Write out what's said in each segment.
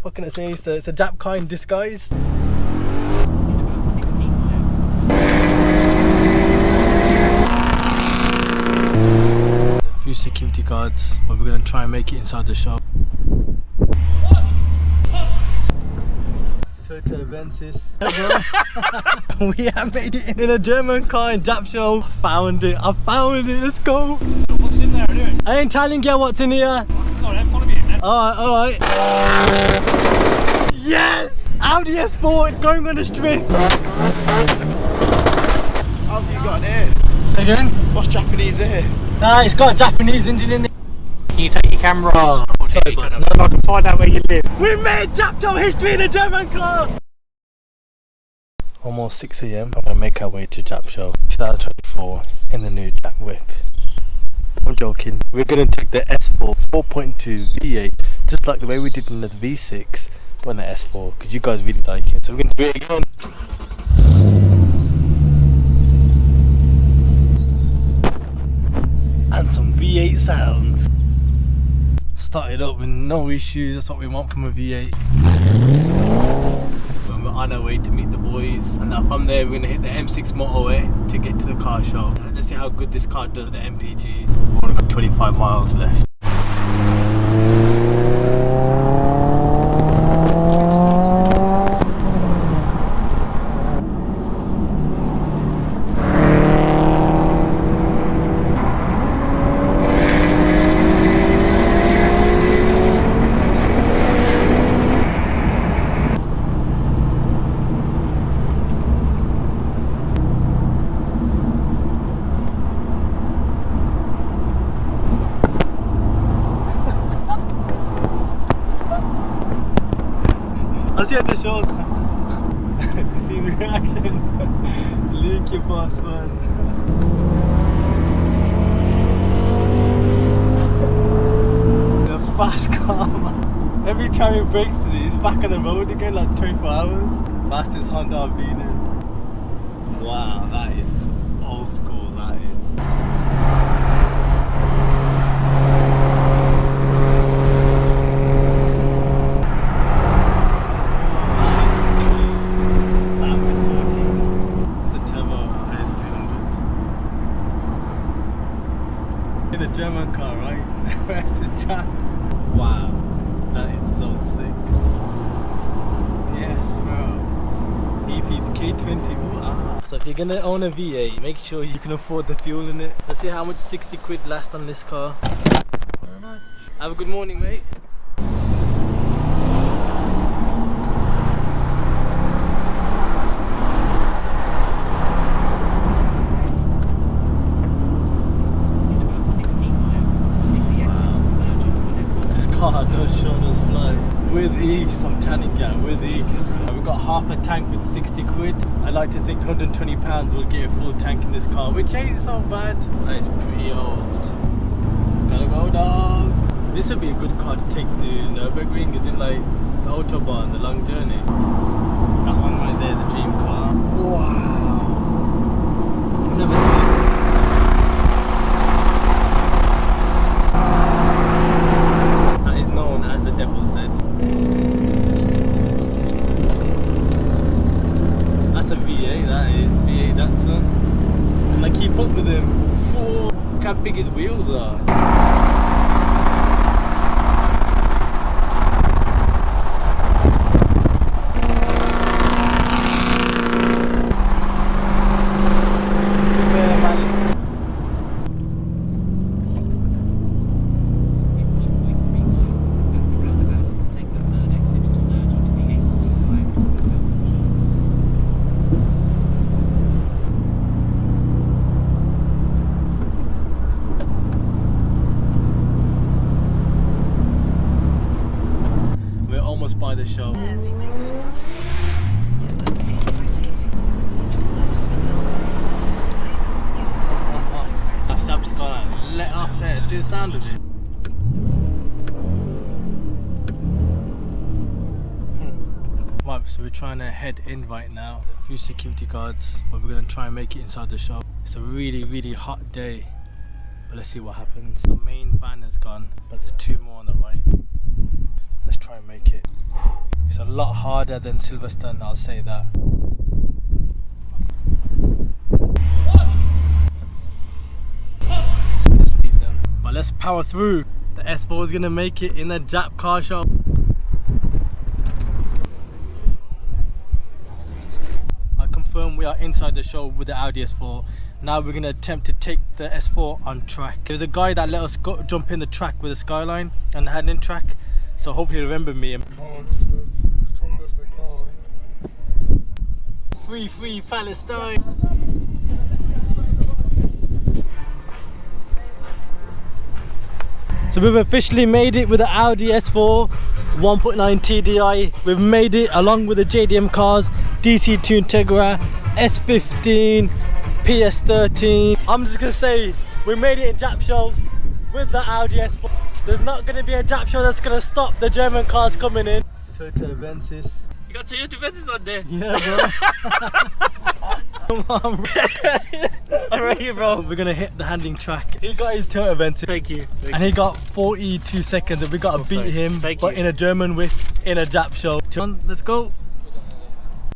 What can I say? It's a Jap car in disguise. A few security guards, but we're gonna try and make it inside the shop. Toyota Avensis. We have made it in a German car in Japshow. I found it, let's go. What's in there anyway? I ain't telling you what's in here. Alright, follow me in then. Alright. Yes! Audi S4 going on the strip. How have you got an air? Say again? What's Japanese here? It's got a Japanese engine in it. Can you take your camera off? Sorry, boss. So I can find out where you live. We made Japshow history in a German car! Almost 6 AM. I'm gonna make our way to Japshow 2024 in the new Jap whip. I'm joking. We're gonna take the S4 4.2 V8 just like the way we did in the V6 but in the S4 because you guys really like it. So we're gonna do it again. And some V8 sounds. Started up with no issues, that's what we want from a V8. We're on our way to meet the boys, and now from there we're going to hit the M6 motorway to get to the car show. Let's see how good this car does with the MPGs. We've only got 25 miles left. I see at the shows. To see the reaction. Luke, your boss, man. The fast car, man. Every time he breaks it, he's back on the road again, like 24 hours. Fastest Honda I've been in. Wow, that is old school, that is. In a German car, right? The rest is Jap. Wow, that is so sick. Yes, bro. EP K20. Wow. So if you're gonna own a V8, make sure you can afford the fuel in it. Let's see how much 60 quid lasts on this car. Have a good morning, mate. Does shoulders fly with ease. I'm telling you, with ease. We've got half a tank with 60 quid. I like to think 120 pounds will get a full tank in this car, which ain't so bad. That is pretty old. Gotta go, dog. This would be a good car to take to Nürburgring, is it like the Autobahn, the long journey? That one right there, the dream car. Wow. I've never seen. Devil's Head. That's a V8, that is. V8 Datsun. Can I keep up with him? Look how big his wheels are. By the show. That sharp's got let off there. See the sound of it? Right, so we're trying to head in right now. There's a few security guards, but we're going to try and make it inside the show. It's a really, really hot day, but let's see what happens. The main van is gone, but there's two more on the right. Let's try and make it. It's a lot harder than Silverstone, I'll say that. Just beat them. But let's power through. The S4 is gonna make it in the Jap car show. I confirm we are inside the show with the Audi S4. Now we're gonna attempt to take the S4 on track. There's a guy that let us jump in the track with a Skyline and the handling track, so hopefully he'll remember me. Free Palestine. So we've officially made it with the Audi S4 1.9 TDI. We've made it along with the JDM cars, DC2 Integra, S15, PS13. I'm just gonna say we made it in Japshow with the Audi S4. There's not gonna be a Japshow that's gonna stop the German cars coming in. Toyota Avensis. You got Toyota Avensis on there. Yeah, bro. Come on, bro. Alright, bro. We're gonna hit the handling track. He got his Toyota Avensis. Thank you. And he got 42 seconds and we gotta beat him. Thank but you. in a German whip, in a Japshow. Let's go.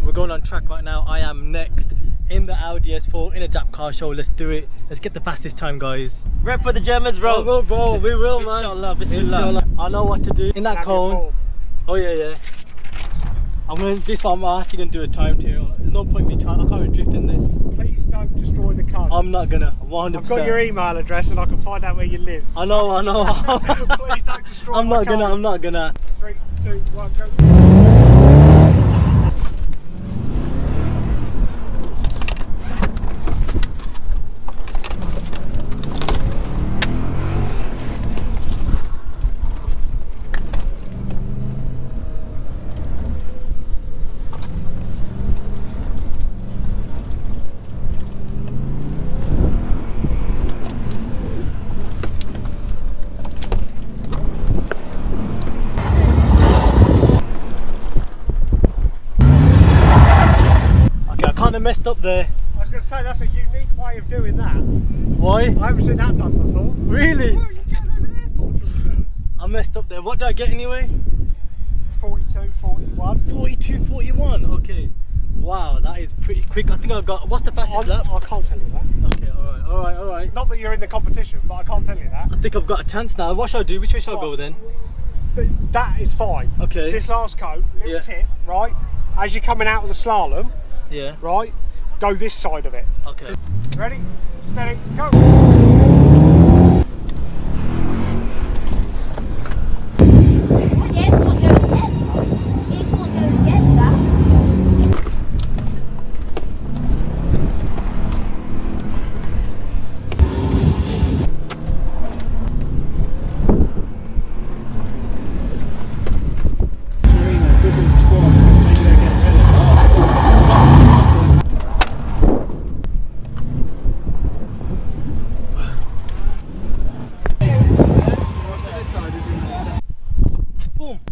We're going on track right now. I am next in the Audi S4 in a Jap car show. Let's do it. Let's get the fastest time, guys. Rep for the Germans, bro. Bro, we will, man. Inshallah, bismillah. Inshallah. I know what to do. In that cone. Oh yeah. This one I'm actually gonna do a time too. There's no point me trying. I can't even drift in this. Please don't destroy the car. I'm not gonna. 100%. I've got your email address and I can find out where you live. I know. Please don't destroy I'm my not car. gonna. I'm not gonna. 3, 2, 1, go. Messed up there. I was going to say that's a unique way of doing that. Why? I haven't seen that done before. Really? What are you getting over there for? I messed up there. What did I get anyway? 42, 41. 42, 41. Okay. Wow, that is pretty quick. I think I've got. What's the fastest lap? I can't tell you that. Okay, all right. Not that you're in the competition, but I can't tell you that. I think I've got a chance now. What should I do? Which way should I go then? That is fine. Okay. This last cone, little tip, right? As you're coming out of the slalom, Yeah. right? Go this side of it. Okay. Ready? Steady, go!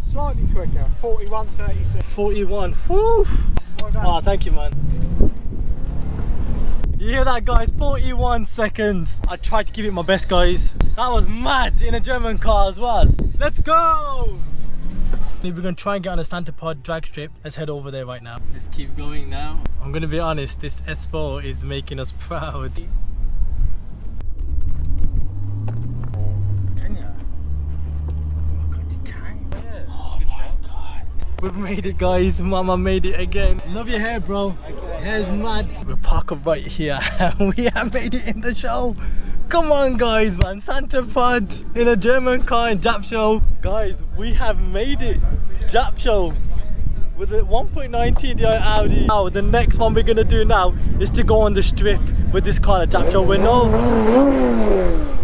Slightly quicker, 41.36. 41. Whew. Well done. Oh, thank you, man. You hear that, guys? 41 seconds. I tried to give it my best, guys. That was mad in a German car as well. Let's go! We're gonna try and get on a Santa Pod drag strip. Let's head over there right now. Let's keep going now. I'm gonna be honest, this S4 is making us proud. We've made it, guys. Mama made it again. Love your hair, bro. Hair's mad. We're parked up right here. We have made it in the show. Come on, guys, man. Santa Pod in a German car in Japshow. Guys, we have made it. Japshow with a 1.9 TDI Audi. Now, the next one we're gonna do now is to go on the strip with this car at Japshow.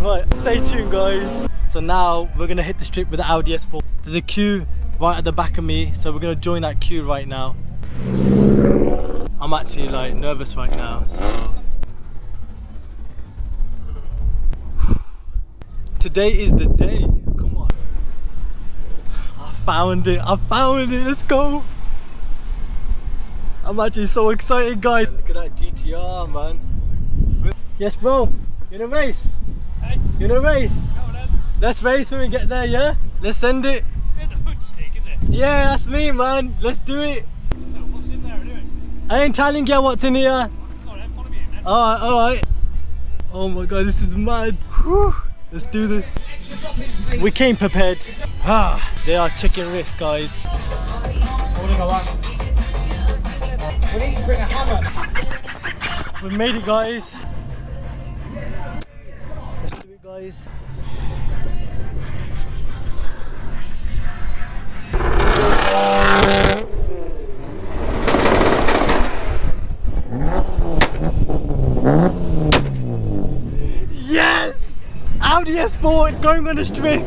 Right, stay tuned, guys. So now we're gonna hit the strip with the Audi S4. There's a queue right at the back of me, so we're gonna join that queue right now. I'm actually like nervous right now, so today is the day. Come on, I found it, let's go. I'm actually so excited, guys. Look at that GTR, man. Yes, bro, you in a race? Hey. You in a race? Go on then. Let's race when we get there, yeah? Let's send it. The hood stick, is it? Yeah, that's me, man. Let's do it. What's in there anyway? I ain't telling you what's in here. Go on then, follow me in then. Alright, alright. Oh my god, this is mad. Whew. Let's do this. We came prepared. They are chicken wrists, guys. Holding a one. We need to bring a hammer. We made it, guys. Let's do it, guys. Yes! Audi S4 going on a strip.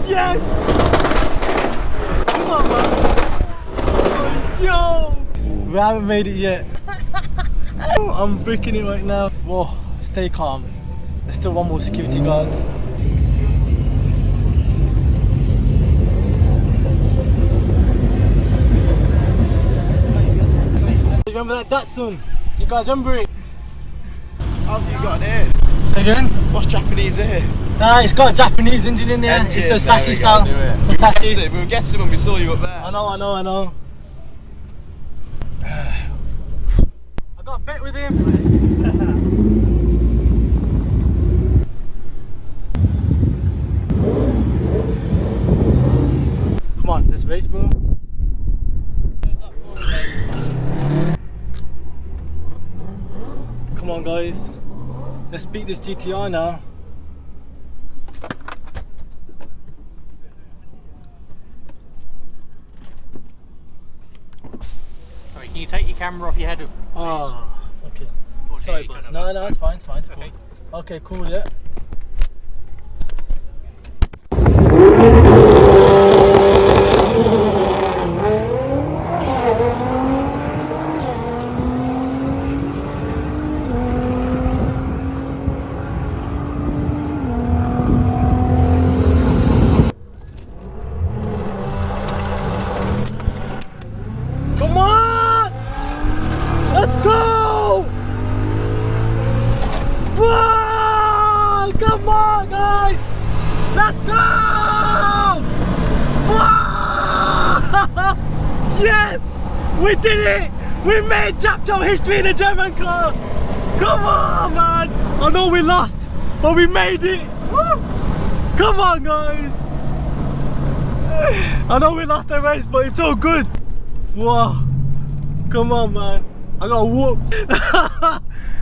Yes! Come on, man. Yo! We haven't made it yet. I'm bricking it right now. Whoa, stay calm. There's still one more security guard. Remember that Datsun? You guys remember it? How have you got it? Say again? What's Japanese here? Nah, it's got a Japanese engine in there. Engine, It's a there Sashi we go, sound. do it. It's a Sashi. We were guessing when we saw you up there. I know. I got a bet with him. Come on, let's race, bro. Come on, guys. Let's beat this GTR now. Sorry, can you take your camera off your head? Ah, okay. Sorry, boss. No, it's fine, it's cool. Okay. Okay, cool, yeah. Come on! Let's go! Whoa! Come on, guys! Let's go! Whoa! Yes! We did it! We made Japshow history in a German car! Come on, man! I know we lost, but we made it! Woo! Come on, guys! I know we lost the race, but it's all good! Whoa! Come on, man! I got whooped!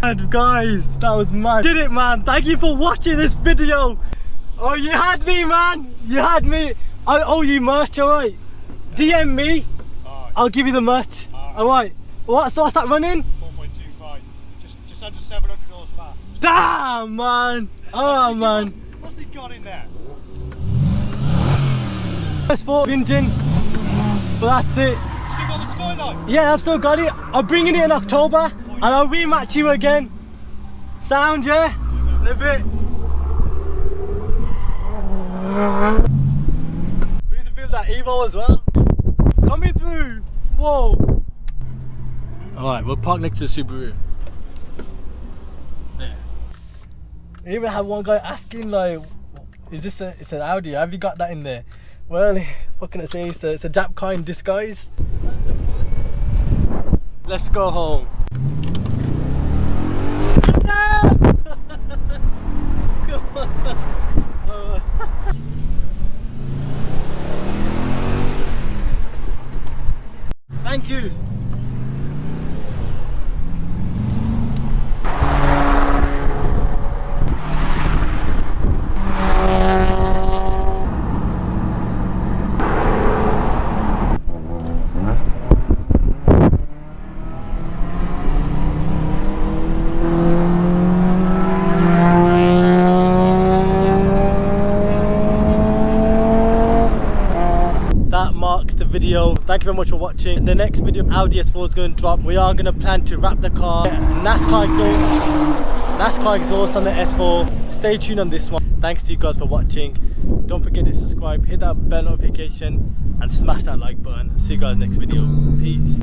And guys, that was mad! Did it, man! Thank you for watching this video! Oh, you had me, man! You had me! I owe you merch, alright? DM me! I'll give you the merch! Alright? What's that running? 4.25. Just under 700 horsepower. Damn, man! Oh, man! What's he got in there? S4 engine, but that's it. Still got the skyline? Yeah, I've still got it. I'm bringing it in October and I'll rematch you again. Sound, yeah? In a bit. We need to build that Evo as well. Coming through. Whoa. Alright, we'll park next to the Subaru. There. I even had one guy asking, like, is this it's an Audi? Have you got that in there? Well, what can I say? It's a Jap car in disguise. Let's go home. Come on. Thank you. The video. Thank you very much for watching. The next video, Audi S4 is going to drop. We are going to plan to wrap the car, NASCAR exhaust on the S4. Stay tuned on this one. Thanks to you guys for watching. Don't forget to subscribe, hit that bell notification and smash that like button. See you guys next video. Peace.